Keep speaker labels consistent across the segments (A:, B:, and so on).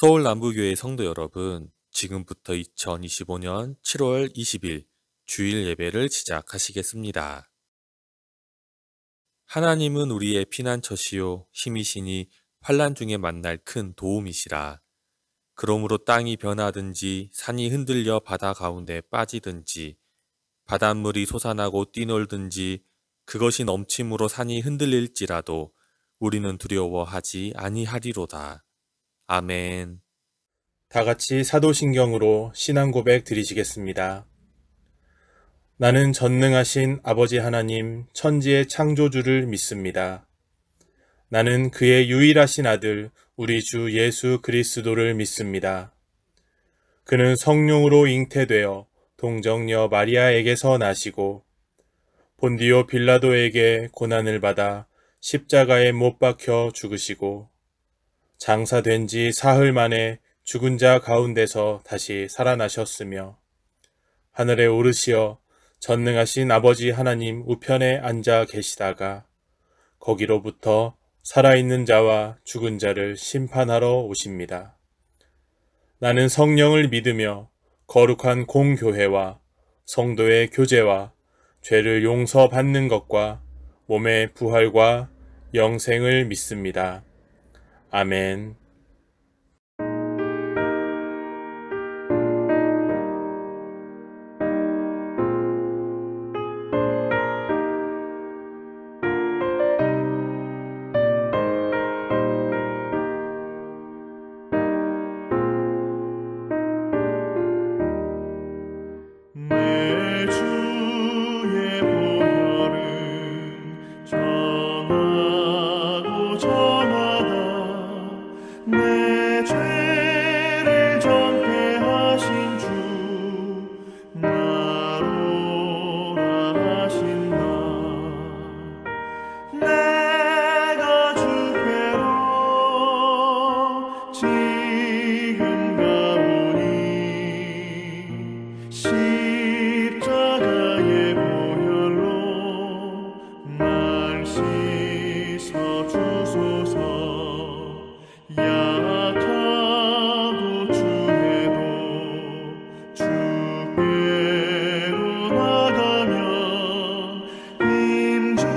A: 서울 남부교회 성도 여러분, 지금부터 2025년 7월 20일 주일 예배를 시작하시겠습니다. 하나님은 우리의 피난처시요 힘이시니 환난 중에 만날 큰 도움이시라. 그러므로 땅이 변하든지 산이 흔들려 바다 가운데 빠지든지 바닷물이 솟아나고 뛰놀든지 그것이 넘침으로 산이 흔들릴지라도 우리는 두려워하지 아니하리로다. 아멘.
B: 다 같이 사도신경으로 신앙 고백 드리시겠습니다. 나는 전능하신 아버지 하나님 천지의 창조주를 믿습니다. 나는 그의 유일하신 아들 우리 주 예수 그리스도를 믿습니다. 그는 성령으로 잉태되어 동정녀 마리아에게서 나시고 본디오 빌라도에게 고난을 받아 십자가에 못 박혀 죽으시고 장사된 지 사흘 만에 죽은 자 가운데서 다시 살아나셨으며 하늘에 오르시어 전능하신 아버지 하나님 우편에 앉아 계시다가 거기로부터 살아있는 자와 죽은 자를 심판하러 오십니다. 나는 성령을 믿으며 거룩한 공교회와 성도의 교제와 죄를 용서받는 것과 몸의 부활과 영생을 믿습니다. 아멘.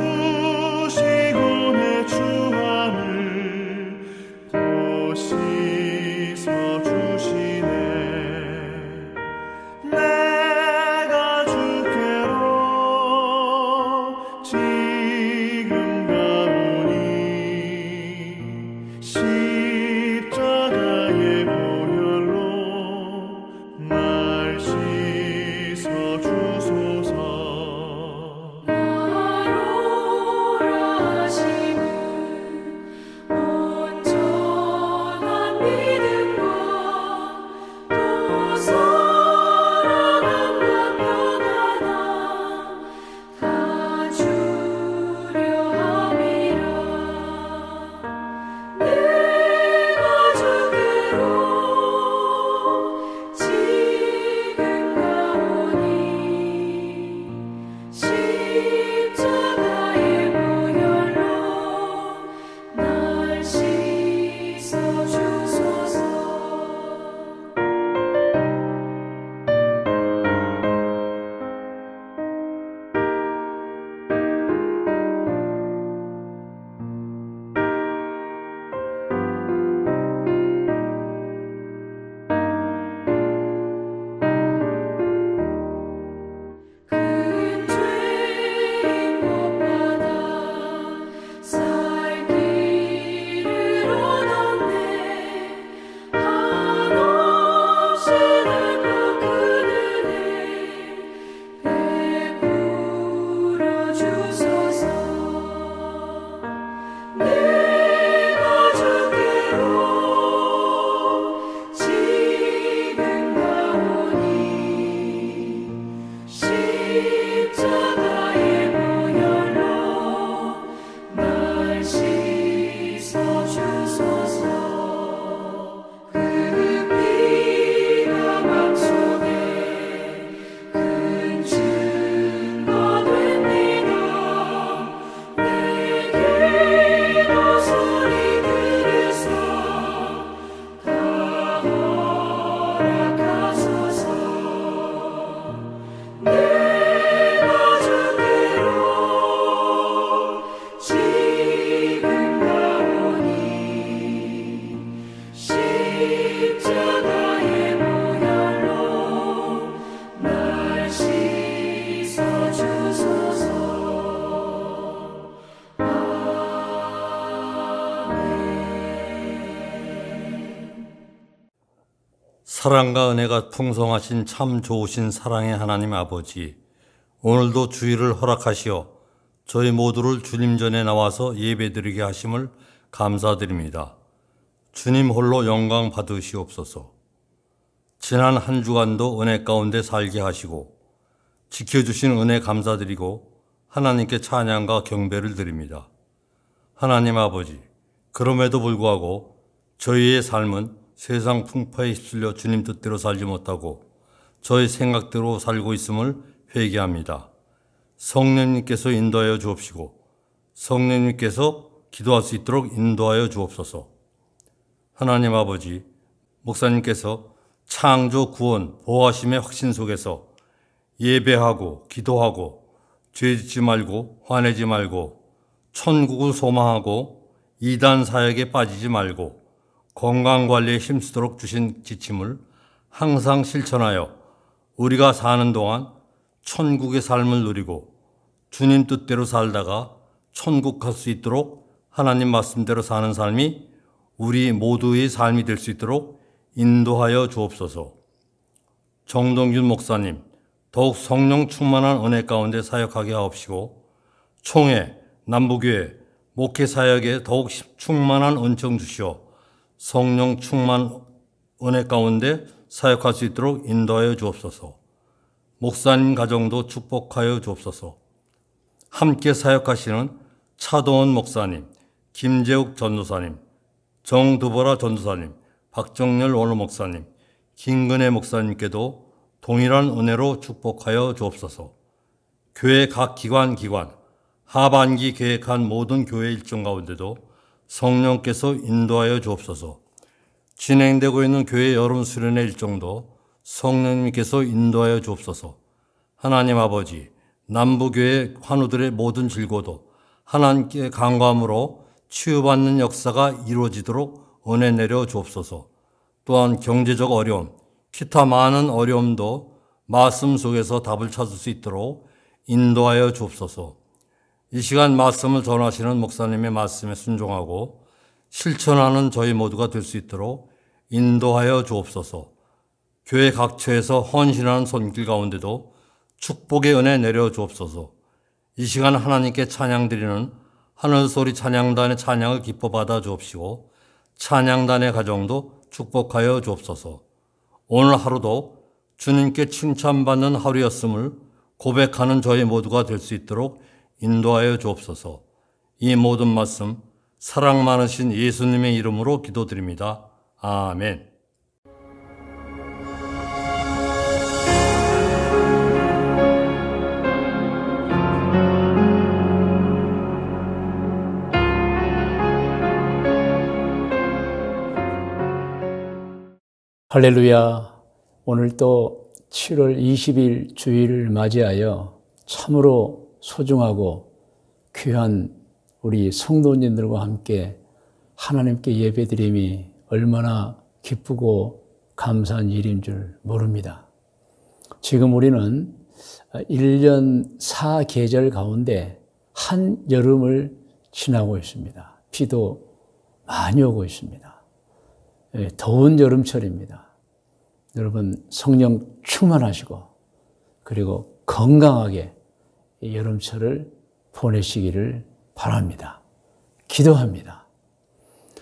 C: 힘주시고 내 주함을 보시 사랑과 은혜가 풍성하신 참 좋으신 사랑의 하나님 아버지, 오늘도 주일을 허락하시어 저희 모두를 주님 전에 나와서 예배드리게 하심을 감사드립니다. 주님 홀로 영광 받으시옵소서. 지난 한 주간도 은혜 가운데 살게 하시고 지켜주신 은혜 감사드리고 하나님께 찬양과 경배를 드립니다. 하나님 아버지, 그럼에도 불구하고 저희의 삶은 세상 풍파에 휩쓸려 주님 뜻대로 살지 못하고 저희 생각대로 살고 있음을 회개합니다. 성령님께서 인도하여 주옵시고 성령님께서 기도할 수 있도록 인도하여 주옵소서. 하나님 아버지, 목사님께서 창조, 구원, 보호하심의 확신 속에서 예배하고 기도하고 죄짓지 말고 화내지 말고 천국을 소망하고 이단 사역에 빠지지 말고 건강관리에 힘쓰도록 주신 지침을 항상 실천하여 우리가 사는 동안 천국의 삶을 누리고 주님 뜻대로 살다가 천국 갈 수 있도록 하나님 말씀대로 사는 삶이 우리 모두의 삶이 될 수 있도록 인도하여 주옵소서. 정동균 목사님, 더욱 성령 충만한 은혜 가운데 사역하게 하옵시고 총회, 남부교회, 목회 사역에 더욱 충만한 은총 주시어 성령 충만 은혜 가운데 사역할 수 있도록 인도하여 주옵소서. 목사님 가정도 축복하여 주옵소서. 함께 사역하시는 차동원 목사님, 김재욱 전도사님, 정두보라 전도사님, 박정렬 원로 목사님, 김근혜 목사님께도 동일한 은혜로 축복하여 주옵소서. 교회 각 기관, 하반기 계획한 모든 교회 일정 가운데도 성령께서 인도하여 주옵소서. 진행되고 있는 교회 여름 수련회 일정도 성령님께서 인도하여 주옵소서. 하나님 아버지, 남부교회 환우들의 모든 질고도 하나님께 간구함으로 치유받는 역사가 이루어지도록 은혜 내려 주옵소서. 또한 경제적 어려움, 기타 많은 어려움도 말씀 속에서 답을 찾을 수 있도록 인도하여 주옵소서. 이 시간 말씀을 전하시는 목사님의 말씀에 순종하고 실천하는 저희 모두가 될 수 있도록 인도하여 주옵소서. 교회 각처에서 헌신하는 손길 가운데도 축복의 은혜 내려 주옵소서. 이 시간 하나님께 찬양드리는 하늘소리 찬양단의 찬양을 기뻐 받아 주옵시고 찬양단의 가정도 축복하여 주옵소서. 오늘 하루도 주님께 칭찬받는 하루였음을 고백하는 저희 모두가 될 수 있도록 인도하여 주옵소서. 이 모든 말씀 사랑 많으신 예수님의 이름으로 기도드립니다. 아멘.
D: 할렐루야. 오늘 또 7월 20일 주일을 맞이하여 참으로 소중하고 귀한 우리 성도님들과 함께 하나님께 예배드림이 얼마나 기쁘고 감사한 일인 줄 모릅니다. 지금 우리는 1년 4계절 가운데 한여름을 지나고 있습니다. 비도 많이 오고 있습니다. 더운 여름철입니다. 여러분 성령 충만하시고 그리고 건강하게 이 여름철을 보내시기를 바랍니다. 기도합니다.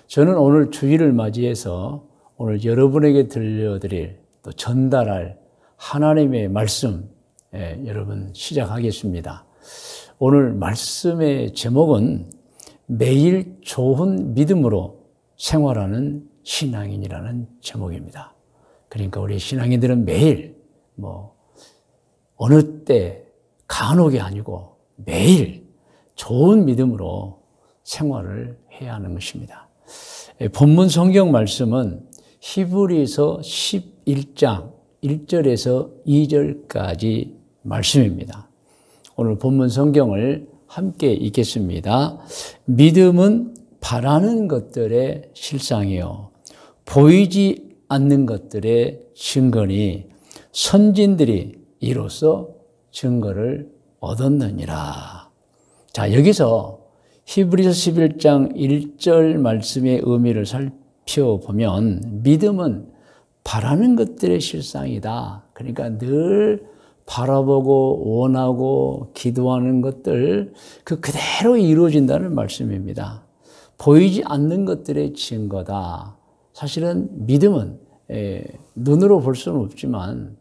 D: 저는 오늘 주일을 맞이해서 오늘 여러분에게 들려드릴 또 전달할 하나님의 말씀 여러분 시작하겠습니다. 오늘 말씀의 제목은 매일 좋은 믿음으로 생활하는 신앙인이라는 제목입니다. 그러니까 우리 신앙인들은 매일 어느 때 간혹이 아니고 매일 좋은 믿음으로 생활을 해야 하는 것입니다. 본문 성경 말씀은 히브리서 11장 1절에서 2절까지 말씀입니다. 오늘 본문 성경을 함께 읽겠습니다. 믿음은 바라는 것들의 실상이요 보이지 않는 것들의 증거니 선진들이 이로써 증거를 얻었느니라. 자, 여기서 히브리서 11장 1절 말씀의 의미를 살펴보면 믿음은 바라는 것들의 실상이다. 그러니까 늘 바라보고 원하고 기도하는 것들 그대로 이루어진다는 말씀입니다. 보이지 않는 것들의 증거다. 사실은 믿음은 눈으로 볼 수는 없지만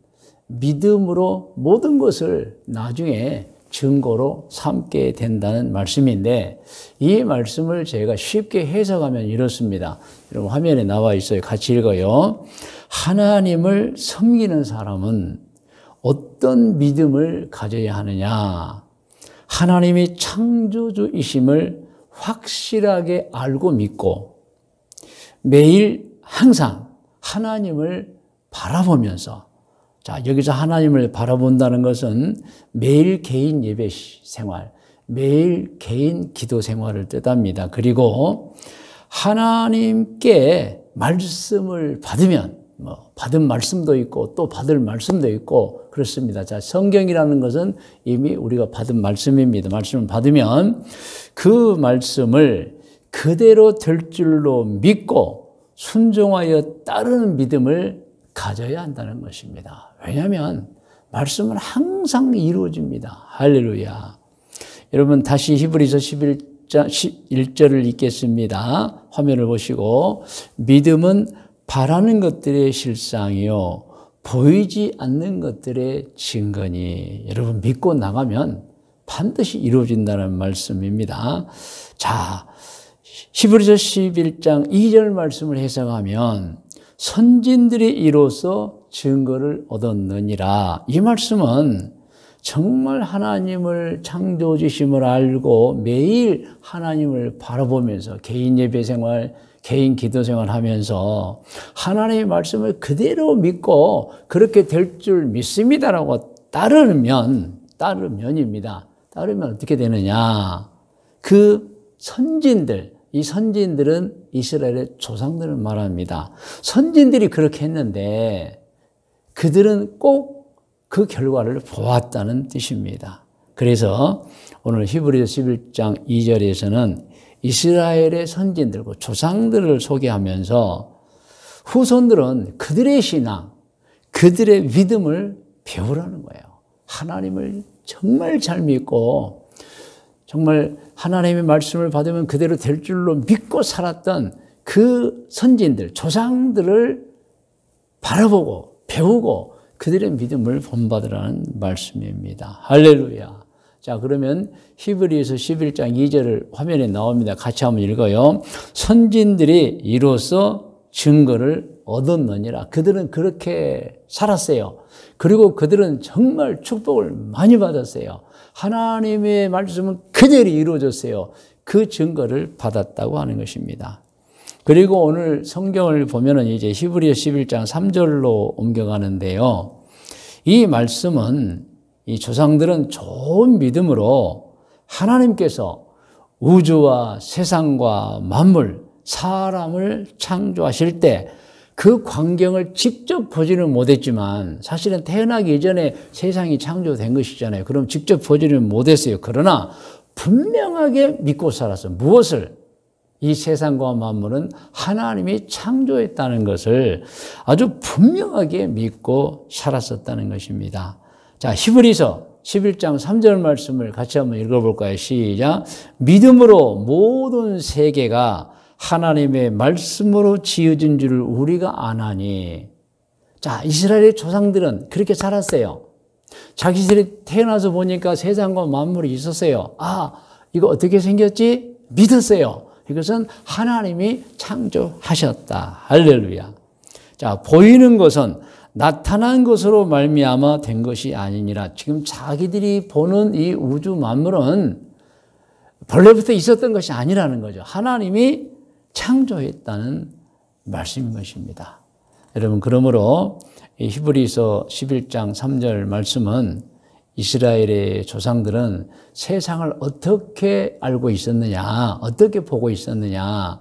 D: 믿음으로 모든 것을 나중에 증거로 삼게 된다는 말씀인데, 이 말씀을 제가 쉽게 해석하면 이렇습니다. 여러분 화면에 나와 있어요. 같이 읽어요. 하나님을 섬기는 사람은 어떤 믿음을 가져야 하느냐? 하나님이 창조주이심을 확실하게 알고 믿고 매일 항상 하나님을 바라보면서, 자, 여기서 하나님을 바라본다는 것은 매일 개인 예배 생활, 매일 개인 기도 생활을 뜻합니다. 그리고 하나님께 말씀을 받으면 받은 말씀도 있고 또 받을 말씀도 있고 그렇습니다. 자, 성경이라는 것은 이미 우리가 받은 말씀입니다. 말씀을 받으면 그 말씀을 그대로 될 줄로 믿고 순종하여 따르는 믿음을 가져야 한다는 것입니다. 왜냐하면 말씀은 항상 이루어집니다. 할렐루야. 여러분 다시 히브리서 11절을 읽겠습니다. 화면을 보시고, 믿음은 바라는 것들의 실상이요 보이지 않는 것들의 증거니. 여러분 믿고 나가면 반드시 이루어진다는 말씀입니다. 자, 히브리서 11장 2절 말씀을 해석하면 선진들이 이로써 증거를 얻었느니라. 이 말씀은 정말 하나님을 창조주심을 알고 매일 하나님을 바라보면서 개인 예배 생활, 개인 기도 생활 하면서 하나님의 말씀을 그대로 믿고 그렇게 될 줄 믿습니다라고 따르면입니다. 따르면 어떻게 되느냐? 그 선진들, 이 선진들은 이스라엘의 조상들을 말합니다. 선진들이 그렇게 했는데 그들은 꼭 그 결과를 보았다는 뜻입니다. 그래서 오늘 히브리서 11장 2절에서는 이스라엘의 선진들과 조상들을 소개하면서 후손들은 그들의 신앙, 그들의 믿음을 배우라는 거예요. 하나님을 정말 잘 믿고 정말 하나님의 말씀을 받으면 그대로 될 줄로 믿고 살았던 그 선진들, 조상들을 바라보고 배우고 그들의 믿음을 본받으라는 말씀입니다. 할렐루야. 자, 그러면 히브리서 11장 2절을 화면에 나옵니다. 같이 한번 읽어요. 선진들이 이로써 증거를 얻었느니라. 그들은 그렇게 살았어요. 그리고 그들은 정말 축복을 많이 받았어요. 하나님의 말씀은 그대로 이루어졌어요. 그 증거를 받았다고 하는 것입니다. 그리고 오늘 성경을 보면은 이제 히브리서 11장 3절로 옮겨가는데요. 이 말씀은 이 조상들은 좋은 믿음으로 하나님께서 우주와 세상과 만물, 사람을 창조하실 때 그 광경을 직접 보지는 못했지만, 사실은 태어나기 이전에 세상이 창조된 것이잖아요. 그럼 직접 보지는 못했어요. 그러나 분명하게 믿고 살았어요. 무엇을? 이 세상과 만물은 하나님이 창조했다는 것을 아주 분명하게 믿고 살았었다는 것입니다. 자, 히브리서 11장 3절 말씀을 같이 한번 읽어볼까요? 시작. 믿음으로 모든 세계가 하나님의 말씀으로 지어진 줄을 우리가 아나니. 자, 이스라엘의 조상들은 그렇게 살았어요. 자기들이 태어나서 보니까 세상과 만물이 있었어요. 아, 이거 어떻게 생겼지? 믿었어요. 이것은 하나님이 창조하셨다. 할렐루야. 자, 보이는 것은 나타난 것으로 말미암아 된 것이 아니니라. 지금 자기들이 보는 이 우주 만물은 본래부터 있었던 것이 아니라는 거죠. 하나님이 창조했다는 말씀인 것입니다. 여러분, 그러므로 이 히브리서 11장 3절 말씀은 이스라엘의 조상들은 세상을 어떻게 알고 있었느냐, 어떻게 보고 있었느냐,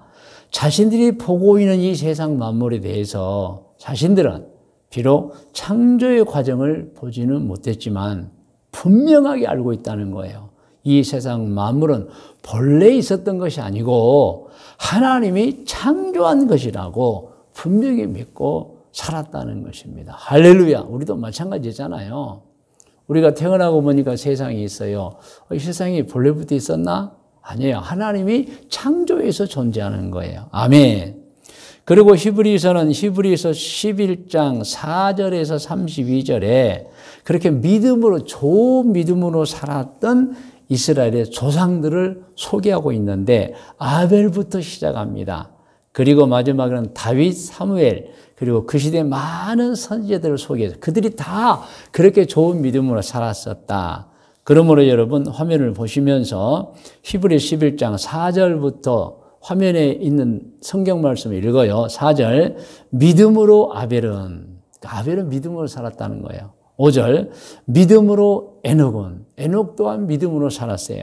D: 자신들이 보고 있는 이 세상 만물에 대해서 자신들은 비록 창조의 과정을 보지는 못했지만 분명하게 알고 있다는 거예요. 이 세상 만물은 본래 있었던 것이 아니고 하나님이 창조한 것이라고 분명히 믿고 살았다는 것입니다. 할렐루야. 우리도 마찬가지잖아요. 우리가 태어나고 보니까 세상이 있어요. 이 세상이 본래부터 있었나? 아니에요. 하나님이 창조해서 존재하는 거예요. 아멘. 그리고 히브리서는 히브리서 11장 4절에서 32절에 그렇게 믿음으로, 좋은 믿음으로 살았던 이스라엘의 조상들을 소개하고 있는데 아벨부터 시작합니다. 그리고 마지막에는 다윗, 사무엘, 그리고 그 시대의 많은 선지자들을 소개해서 그들이 다 그렇게 좋은 믿음으로 살았었다. 그러므로 여러분 화면을 보시면서 히브리 11장 4절부터 화면에 있는 성경 말씀을 읽어요. 4절, 믿음으로 아벨은 믿음으로 살았다는 거예요. 5절, 믿음으로 에녹 또한 믿음으로 살았어요.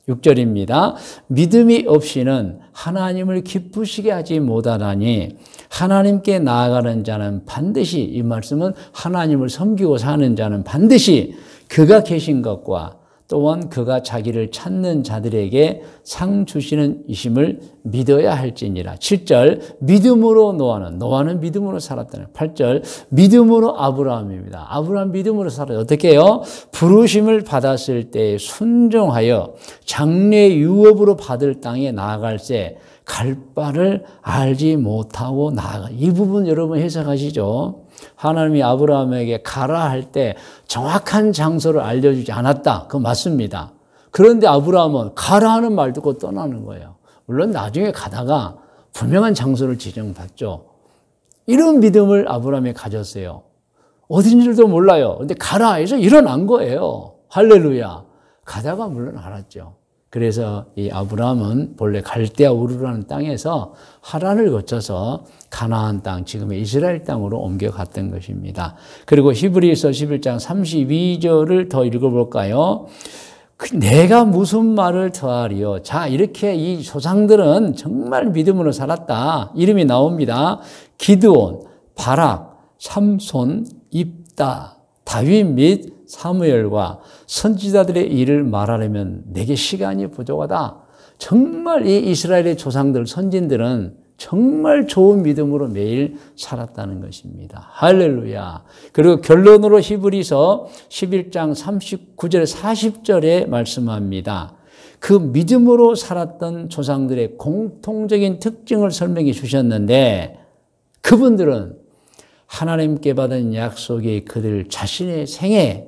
D: 6절입니다. 믿음이 없이는 하나님을 기쁘시게 하지 못하다니 하나님께 나아가는 자는 반드시, 이 말씀은 하나님을 섬기고 사는 자는 반드시 그가 계신 것과 또한 그가 자기를 찾는 자들에게 상 주시는 이심을 믿어야 할지니라. 7절, 믿음으로 노아는 믿음으로 살았다는. 8절, 믿음으로 아브라함입니다. 아브라함 믿음으로 살아요. 어떻게 해요? 부르심을 받았을 때 순종하여 장래 유업으로 받을 땅에 나아갈새 갈 바를 알지 못하고 나아가. 이 부분 여러분 해석하시죠? 하나님이 아브라함에게 가라 할 때 정확한 장소를 알려주지 않았다. 그거 맞습니다. 그런데 아브라함은 가라 하는 말 듣고 떠나는 거예요. 물론 나중에 가다가 분명한 장소를 지정받죠. 이런 믿음을 아브라함이 가졌어요. 어딘지도 몰라요. 근데 가라 해서 일어난 거예요. 할렐루야. 가다가 물론 알았죠. 그래서 이 아브라함은 본래 갈대아 우르라는 땅에서 하란을 거쳐서 가나안 땅, 지금의 이스라엘 땅으로 옮겨갔던 것입니다. 그리고 히브리서 11장 32절을 더 읽어볼까요? 내가 무슨 말을 더하리요? 자, 이렇게 이 조상들은 정말 믿음으로 살았다. 이름이 나옵니다. 기드온, 바락, 삼손, 입다, 다윗 및 사무엘과 선지자들의 일을 말하려면 내게 시간이 부족하다. 정말 이 이스라엘의 조상들, 선진들은 정말 좋은 믿음으로 매일 살았다는 것입니다. 할렐루야. 그리고 결론으로 히브리서 11장 39절 40절에 말씀합니다. 그 믿음으로 살았던 조상들의 공통적인 특징을 설명해 주셨는데 그분들은 하나님께 받은 약속이 그들 자신의 생에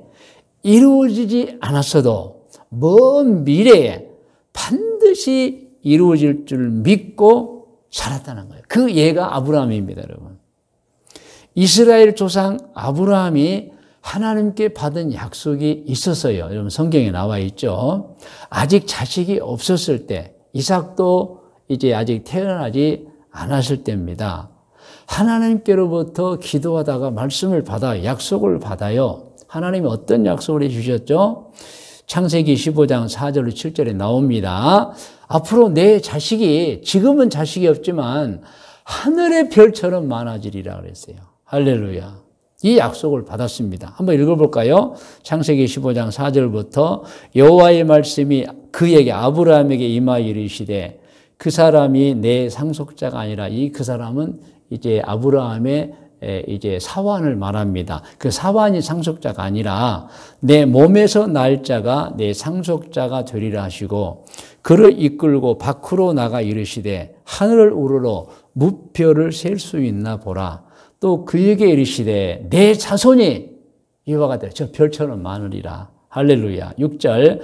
D: 이루어지지 않았어도 먼 미래에 반드시 이루어질 줄 믿고 살았다는 거예요. 그 예가 아브라함입니다, 여러분. 이스라엘 조상 아브라함이 하나님께 받은 약속이 있었어요. 여러분 성경에 나와 있죠. 아직 자식이 없었을 때, 이삭도 이제 아직 태어나지 않았을 때입니다. 하나님께로부터 기도하다가 말씀을 받아요. 약속을 받아요. 하나님이 어떤 약속을 해주셨죠? 창세기 15장 4절로 7절에 나옵니다. 앞으로 내 자식이, 지금은 자식이 없지만 하늘의 별처럼 많아지리라 그랬어요. 할렐루야. 이 약속을 받았습니다. 한번 읽어볼까요? 창세기 15장 4절부터 여호와의 말씀이 그에게 아브라함에게 임하여 이르시되 그 사람이 내 상속자가 아니라 그 사람은 이제 아브라함의 이제 사환을 말합니다. 그 사환이 상속자가 아니라 내 몸에서 날 자가 내 상속자가 되리라 하시고 그를 이끌고 밖으로 나가 이르시되 하늘을 우러러 무표를 셀 수 있나 보라. 또 그에게 이르시되 내 자손이 이와 같아 저 별처럼 많으리라. 할렐루야. 6절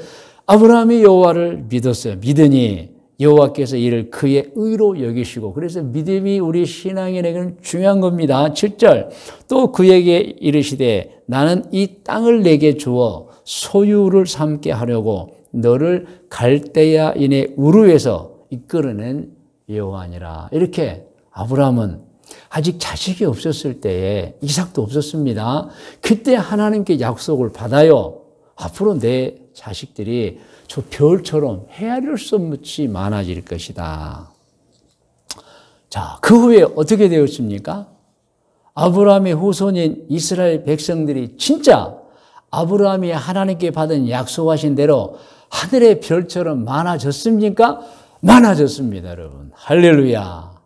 D: 아브라함이 여호와를 믿었어요. 믿으니 여호와께서 이를 그의 의로 여기시고, 그래서 믿음이 우리 신앙인에게는 중요한 겁니다. 7절 또 그에게 이르시되 나는 이 땅을 내게 주어 소유를 삼게 하려고 너를 갈대아인의 우르에서 이끌어낸 여호와니라. 이렇게 아브라함은 아직 자식이 없었을 때에, 이삭도 없었습니다. 그때 하나님께 약속을 받아요. 앞으로 내 자식들이 저 별처럼 헤아릴 수 없이 많아질 것이다. 자, 그 후에 어떻게 되었습니까? 아브라함의 후손인 이스라엘 백성들이 진짜 아브라함이 하나님께 받은 약속하신 대로 하늘의 별처럼 많아졌습니까? 많아졌습니다, 여러분. 할렐루야.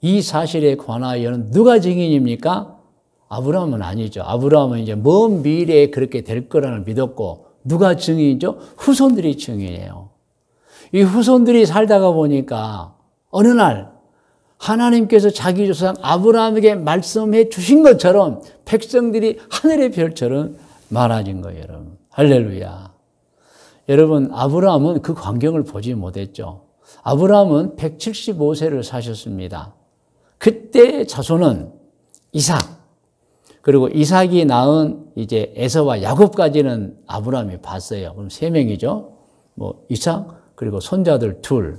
D: 이 사실에 관하여는 누가 증인입니까? 아브라함은 아니죠. 아브라함은 이제 먼 미래에 그렇게 될 거라는 믿었고, 누가 증인이죠? 후손들이 증인이에요. 이 후손들이 살다가 보니까 어느 날 하나님께서 자기 조상 아브라함에게 말씀해 주신 것처럼 백성들이 하늘의 별처럼 많아진 거예요, 여러분. 할렐루야. 여러분, 아브라함은 그 광경을 보지 못했죠. 아브라함은 175세를 사셨습니다. 그때 자손은 이삭, 그리고 이삭이 낳은 이제 에서와 야곱까지는 아브라함이 봤어요. 그럼 3명이죠. 이삭, 그리고 손자들 2.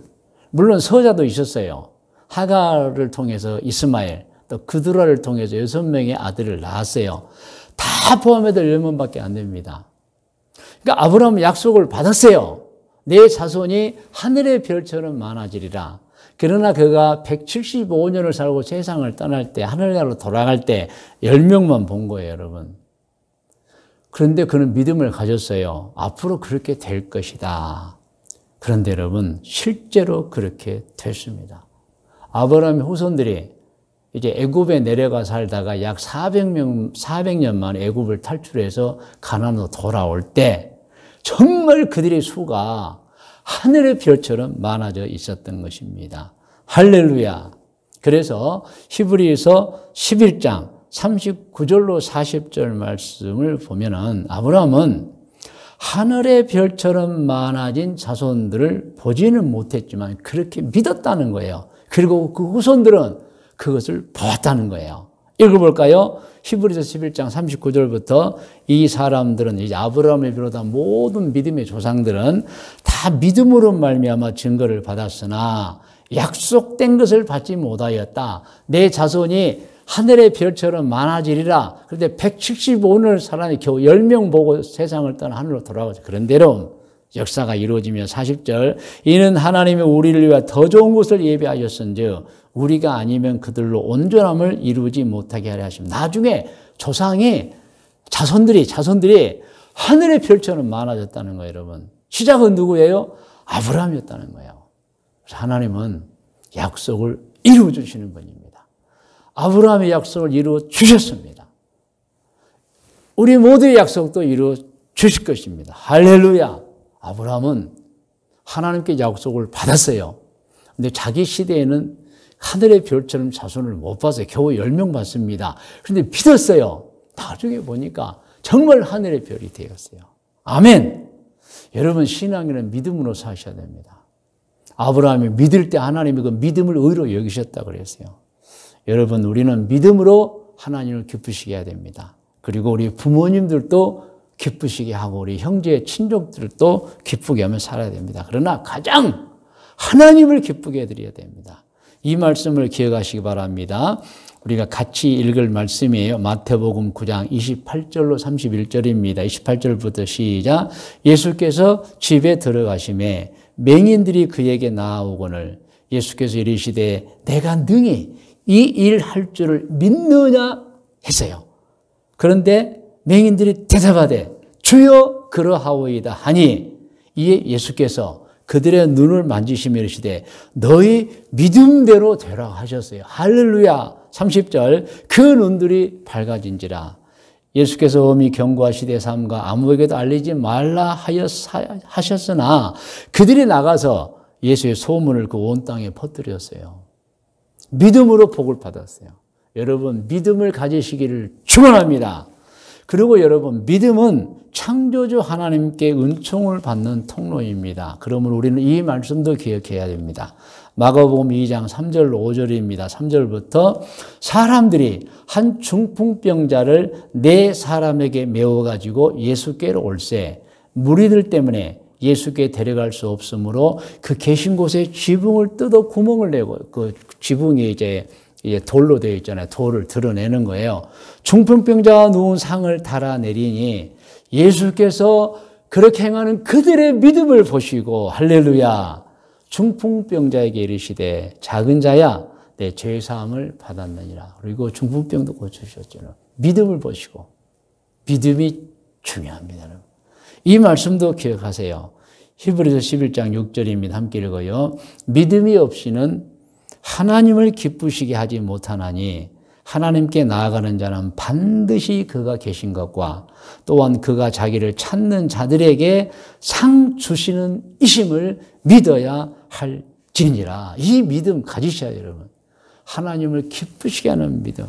D: 물론 서자도 있었어요. 하갈을 통해서 이스마엘, 또 그드라를 통해서 6명의 아들을 낳았어요. 다 포함해도 10명밖에 안 됩니다. 그러니까 아브라함은 약속을 받았어요. 내 자손이 하늘의 별처럼 많아지리라. 그러나 그가 175년을 살고 세상을 떠날 때, 하늘나라로 돌아갈 때 10명만 본 거예요, 여러분. 그런데 그는 믿음을 가졌어요. 앞으로 그렇게 될 것이다. 그런데 여러분, 실제로 그렇게 됐습니다. 아브라함의 후손들이 이제 애굽에 내려가 살다가 약 400년 만에 애굽을 탈출해서 가나안으로 돌아올 때 정말 그들의 수가 하늘의 별처럼 많아져 있었던 것입니다. 할렐루야. 그래서 히브리서 11장 39절로 40절 말씀을 보면은 아브라함은 하늘의 별처럼 많아진 자손들을 보지는 못했지만 그렇게 믿었다는 거예요. 그리고 그 후손들은 그것을 보았다는 거예요. 읽어볼까요? 히브리서 11장 39절부터 이 사람들은 이제 아브라함을 비롯한 모든 믿음의 조상들은 다 믿음으로 말미암아 증거를 받았으나 약속된 것을 받지 못하였다. 내 자손이 하늘의 별처럼 많아지리라. 그런데 175년을 살아니 겨우 10명 보고 세상을 떠나 하늘로 돌아가죠. 그런대로 역사가 이루어지며 40절 이는 하나님이 우리를 위하여 더 좋은 것을 예비하셨은즉 우리가 아니면 그들로 온전함을 이루지 못하게 하려 하십니다. 나중에 조상이 자손들이 하늘의 별처럼 많아졌다는 거예요, 여러분. 시작은 누구예요? 아브라함이었다는 거예요. 그래서 하나님은 약속을 이루어 주시는 분입니다. 아브라함의 약속을 이루어 주셨습니다. 우리 모두의 약속도 이루어 주실 것입니다. 할렐루야. 아브라함은 하나님께 약속을 받았어요. 근데 자기 시대에는 하늘의 별처럼 자손을 못 봤어요. 겨우 10명 봤습니다. 그런데 믿었어요. 나중에 보니까 정말 하늘의 별이 되었어요. 아멘. 여러분, 신앙이란 믿음으로 사셔야 됩니다. 아브라함이 믿을 때 하나님이 그 믿음을 의로 여기셨다고 그랬어요. 여러분, 우리는 믿음으로 하나님을 기쁘시게 해야 됩니다. 그리고 우리 부모님들도 기쁘시게 하고 우리 형제 친족들도 기쁘게 하며 살아야 됩니다. 그러나 가장 하나님을 기쁘게 해드려야 됩니다. 이 말씀을 기억하시기 바랍니다. 우리가 같이 읽을 말씀이에요. 마태복음 9장 28절로 31절입니다. 28절부터 시작. 예수께서 집에 들어가심에 맹인들이 그에게 나아오거늘 예수께서 이르시되 내가 능히 이 일 할 줄을 믿느냐 했어요. 그런데 맹인들이 대답하되 주여 그러하오이다 하니 이에 예수께서 그들의 눈을 만지시며 이르시되 너희 믿음대로 되라 하셨어요. 할렐루야. 30절 그 눈들이 밝아진지라. 예수께서 엄히 경고하시되 삼가 아무에게도 알리지 말라 하셨으나 그들이 나가서 예수의 소문을 그 온 땅에 퍼뜨렸어요. 믿음으로 복을 받았어요. 여러분, 믿음을 가지시기를 축원합니다. 그리고 여러분, 믿음은 창조주 하나님께 은총을 받는 통로입니다. 그러므로 우리는 이 말씀도 기억해야 됩니다. 마가복음 2장 3절로 5절입니다. 3절부터 사람들이 한 중풍병자를 4사람에게 메워가지고 예수께로 올세 무리들 때문에 예수께 데려갈 수 없으므로 그 계신 곳에 지붕을 뜯어 구멍을 내고 그 지붕이 이제 돌로 되어 있잖아요. 돌을 드러내는 거예요. 중풍병자가 누운 상을 달아내리니 예수께서 그렇게 행하는 그들의 믿음을 보시고 할렐루야. 중풍병자에게 이르시되 작은 자야 내 죄사함을 받았느니라. 그리고 중풍병도 고쳐주셨잖아요. 믿음을 보시고. 믿음이 중요합니다. 이 말씀도 기억하세요. 히브리서 11장 6절입니다. 함께 읽어요. 믿음이 없이는 하나님을 기쁘시게 하지 못하나니 하나님께 나아가는 자는 반드시 그가 계신 것과 또한 그가 자기를 찾는 자들에게 상 주시는 이심을 믿어야 할지니라. 이 믿음 가지셔야 돼요, 여러분. 하나님을 기쁘시게 하는 믿음.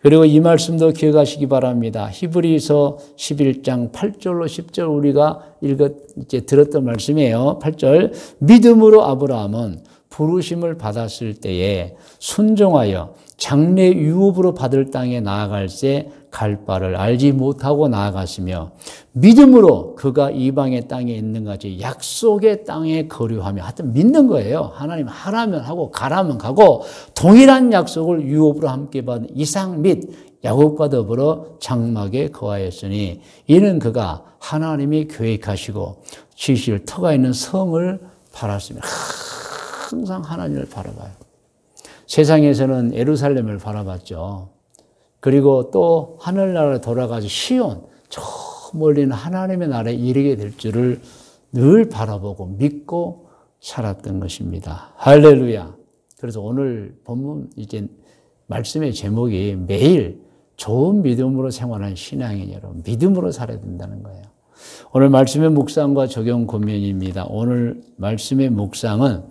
D: 그리고 이 말씀도 기억하시기 바랍니다. 히브리서 11장 8절로 10절 우리가 이제 들었던 말씀이에요. 8절. 믿음으로 아브라함은 부르심을 받았을 때에 순종하여 장래 유업으로 받을 땅에 나아갈 때 갈 바를 알지 못하고 나아갔으며 믿음으로 그가 이방의 땅에 있는 같이 약속의 땅에 거류하며 하여튼 믿는 거예요. 하나님 하라면 하고 가라면 가고 동일한 약속을 유업으로 함께 받은 이삭 및 야곱과 더불어 장막에 거하였으니 이는 그가 하나님이 계획하시고 지실 터가 있는 성을 바랐으며 항상 하나님을 바라봐요. 세상에서는 예루살렘을 바라봤죠. 그리고 또 하늘나라로 돌아가서 시온, 저 멀리는 하나님의 나라에 이르게 될 줄을 늘 바라보고 믿고 살았던 것입니다. 할렐루야. 그래서 오늘 본문 이제 말씀의 제목이 매일 좋은 믿음으로 생활하는 신앙인 여러분, 믿음으로 살아야 된다는 거예요. 오늘 말씀의 묵상과 적용 고면입니다. 오늘 말씀의 묵상은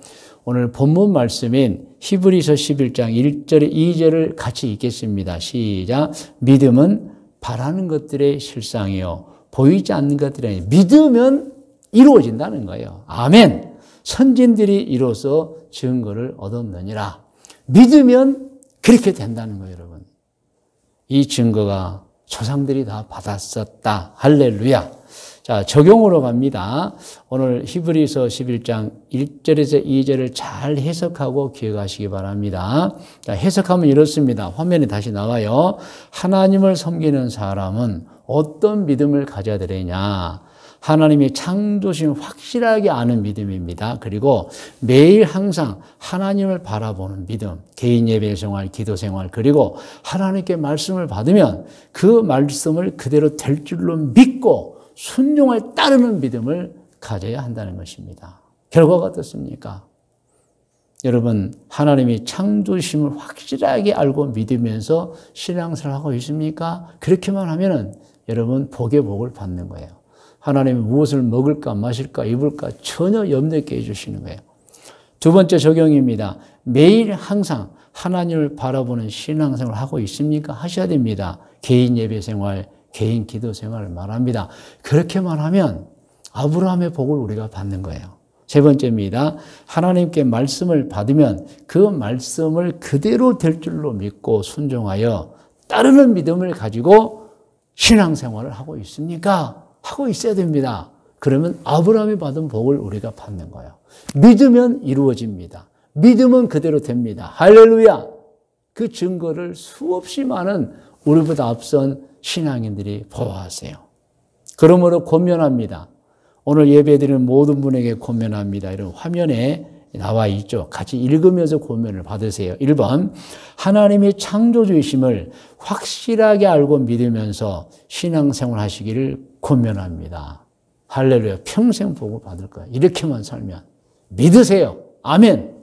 D: 오늘 본문 말씀인 히브리서 11장 1절에 2절을 같이 읽겠습니다. 시작. 믿음은 바라는 것들의 실상이요 보이지 않는 것들이 아니에요. 믿으면 이루어진다는 거예요. 아멘. 선진들이 이로써 증거를 얻었느니라. 믿으면 그렇게 된다는 거예요, 여러분. 이 증거가 조상들이 다 받았었다. 할렐루야. 자, 적용으로 갑니다. 오늘 히브리서 11장 1절에서 2절을 잘 해석하고 기억하시기 바랍니다. 자, 해석하면 이렇습니다. 화면에 다시 나와요. 하나님을 섬기는 사람은 어떤 믿음을 가져야 되느냐? 하나님의 창조신 확실하게 아는 믿음입니다. 그리고 매일 항상 하나님을 바라보는 믿음, 개인 예배 생활, 기도 생활, 그리고 하나님께 말씀을 받으면 그 말씀을 그대로 될 줄로 믿고 순종에 따르는 믿음을 가져야 한다는 것입니다. 결과가 어떻습니까? 여러분, 하나님이 창조심을 확실하게 알고 믿으면서 신앙생활을 하고 있습니까? 그렇게만 하면은 여러분 복의 복을 받는 거예요. 하나님이 무엇을 먹을까 마실까 입을까 전혀 염려 있게 해주시는 거예요. 두 번째 적용입니다. 매일 항상 하나님을 바라보는 신앙생활을 하고 있습니까? 하셔야 됩니다. 개인 예배 생활, 개인 기도 생활을 말합니다. 그렇게만 하면 아브라함의 복을 우리가 받는 거예요. 세 번째입니다. 하나님께 말씀을 받으면 그 말씀을 그대로 될 줄로 믿고 순종하여 따르는 믿음을 가지고 신앙생활을 하고 있습니까? 하고 있어야 됩니다. 그러면 아브라함이 받은 복을 우리가 받는 거예요. 믿으면 이루어집니다. 믿으면 그대로 됩니다. 할렐루야! 그 증거를 수없이 많은 우리보다 앞선 신앙인들이 보아하세요. 그러므로 권면합니다. 오늘 예배드리는 모든 분에게 권면합니다. 이런 화면에 나와 있죠. 같이 읽으면서 권면을 받으세요. 1번, 하나님이 창조주이심을 확실하게 알고 믿으면서 신앙생활 하시기를 권면합니다. 할렐루야. 평생 복을 받을 거예요. 이렇게만 살면. 믿으세요. 아멘.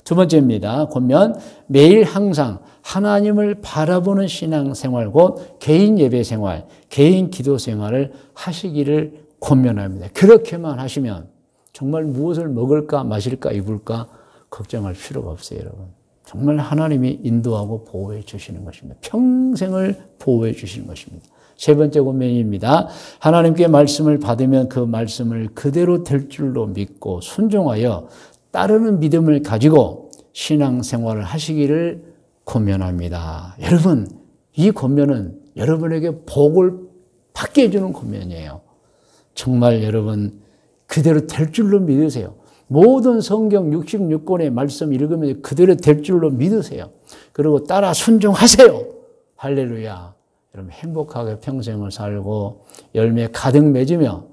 D: 두 번째입니다. 권면, 매일 항상 하나님을 바라보는 신앙생활, 곧 개인 예배생활, 개인 기도생활을 하시기를 권면합니다. 그렇게만 하시면 정말 무엇을 먹을까 마실까 입을까 걱정할 필요가 없어요, 여러분. 정말 하나님이 인도하고 보호해 주시는 것입니다. 평생을 보호해 주시는 것입니다. 세 번째 권면입니다. 하나님께 말씀을 받으면 그 말씀을 그대로 될 줄로 믿고 순종하여 따르는 믿음을 가지고 신앙생활을 하시기를 권면합니다. 여러분, 이 권면은 여러분에게 복을 받게 해주는 권면이에요. 정말 여러분 그대로 될 줄로 믿으세요. 모든 성경 66권의 말씀 읽으면 그대로 될 줄로 믿으세요. 그리고 따라 순종하세요. 할렐루야. 여러분 행복하게 평생을 살고 열매 가득 맺으며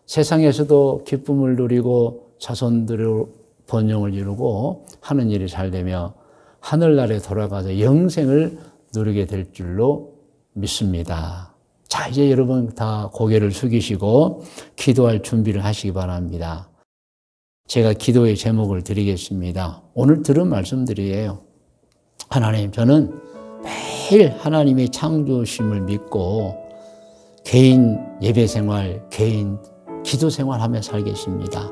D: 세상에서도 기쁨을 누리고 자손들의 번영을 이루고 하는 일이 잘 되며 하늘나라에 돌아가서 영생을 누리게 될 줄로 믿습니다. 자, 이제 여러분 다 고개를 숙이시고 기도할 준비를 하시기 바랍니다. 제가 기도의 제목을 드리겠습니다. 오늘 들은 말씀들이에요. 하나님, 저는 매일 매일 하나님의 창조심을 믿고 개인 예배 생활, 개인 기도 생활하며 살겠습니다.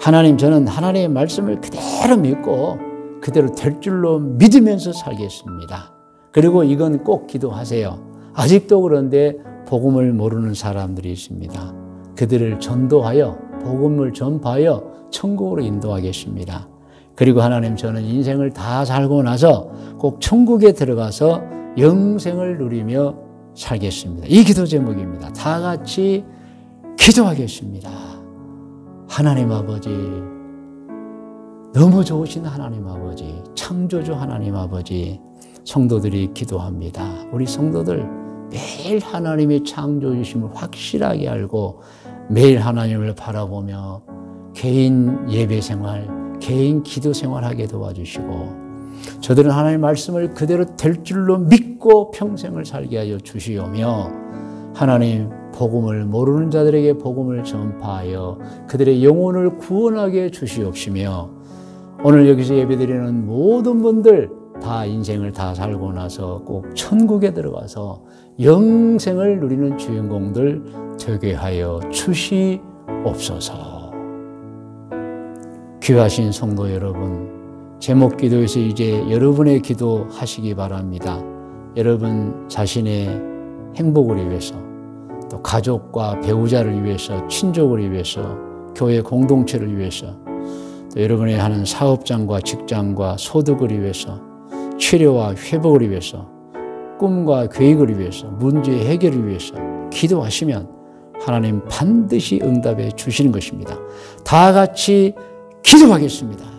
D: 하나님, 저는 하나님의 말씀을 그대로 믿고 그대로 될 줄로 믿으면서 살겠습니다. 그리고 이건 꼭 기도하세요. 아직도 그런데 복음을 모르는 사람들이 있습니다. 그들을 전도하여 복음을 전파하여 천국으로 인도하겠습니다. 그리고 하나님, 저는 인생을 다 살고 나서 꼭 천국에 들어가서 영생을 누리며 살겠습니다. 이 기도 제목입니다. 다 같이 기도하겠습니다. 하나님 아버지, 너무 좋으신 하나님 아버지, 창조주 하나님 아버지, 성도들이 기도합니다. 우리 성도들 매일 하나님의 창조주심을 확실하게 알고 매일 하나님을 바라보며 개인 예배 생활, 개인 기도 생활하게 도와주시고 저들은 하나님의 말씀을 그대로 될 줄로 믿고 평생을 살게 하여 주시오며 하나님 복음을 모르는 자들에게 복음을 전파하여 그들의 영혼을 구원하게 주시옵시며 오늘 여기서 예배드리는 모든 분들 다 인생을 다 살고 나서 꼭 천국에 들어가서 영생을 누리는 주인공들 되게 하여 주시옵소서. 귀하신 성도 여러분, 제목 기도에서 이제 여러분의 기도 하시기 바랍니다. 여러분 자신의 행복을 위해서, 또 가족과 배우자를 위해서, 친족을 위해서, 교회 공동체를 위해서, 또 여러분의 하는 사업장과 직장과 소득을 위해서, 치료와 회복을 위해서, 꿈과 계획을 위해서, 문제 해결을 위해서 기도하시면 하나님 반드시 응답해 주시는 것입니다. 다 같이 기도하겠습니다.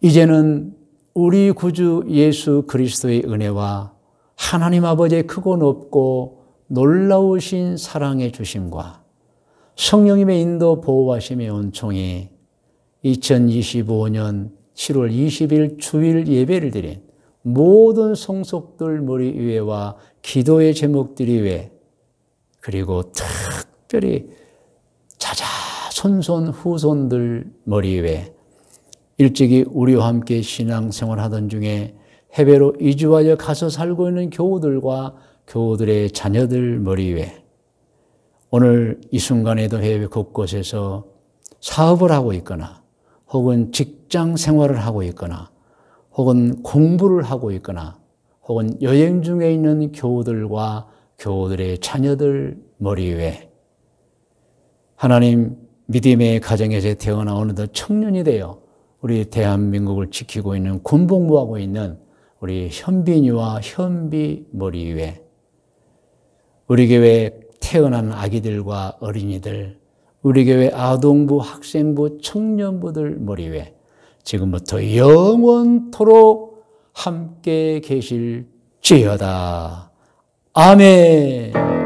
D: 이제는 우리 구주 예수 그리스도의 은혜와 하나님 아버지의 크고 높고 놀라우신 사랑의 주심과 성령님의 인도 보호하심의 은총이 2025년 7월 20일 주일 예배를 드린 모든 성속들 머리 위에와 기도의 제목들이 위에, 그리고 특별히 자자손손 후손들 머리 위에, 일찍이 우리와 함께 신앙생활하던 중에 해외로 이주하여 가서 살고 있는 교우들과 교우들의 자녀들 머리 위에, 오늘 이 순간에도 해외 곳곳에서 사업을 하고 있거나 혹은 직장 생활을 하고 있거나 혹은 공부를 하고 있거나 혹은 여행 중에 있는 교우들과 교우들의 자녀들 머리 위에, 하나님 믿음의 가정에서 태어나 어느덧 청년이 되어 우리 대한민국을 지키고 있는 군복무하고 있는 우리 현빈이와 현비 머리 위에, 우리 교회 태어난 아기들과 어린이들, 우리 교회 아동부, 학생부, 청년부들 머리 위에 지금부터 영원토록 함께 계실지어다. 아멘.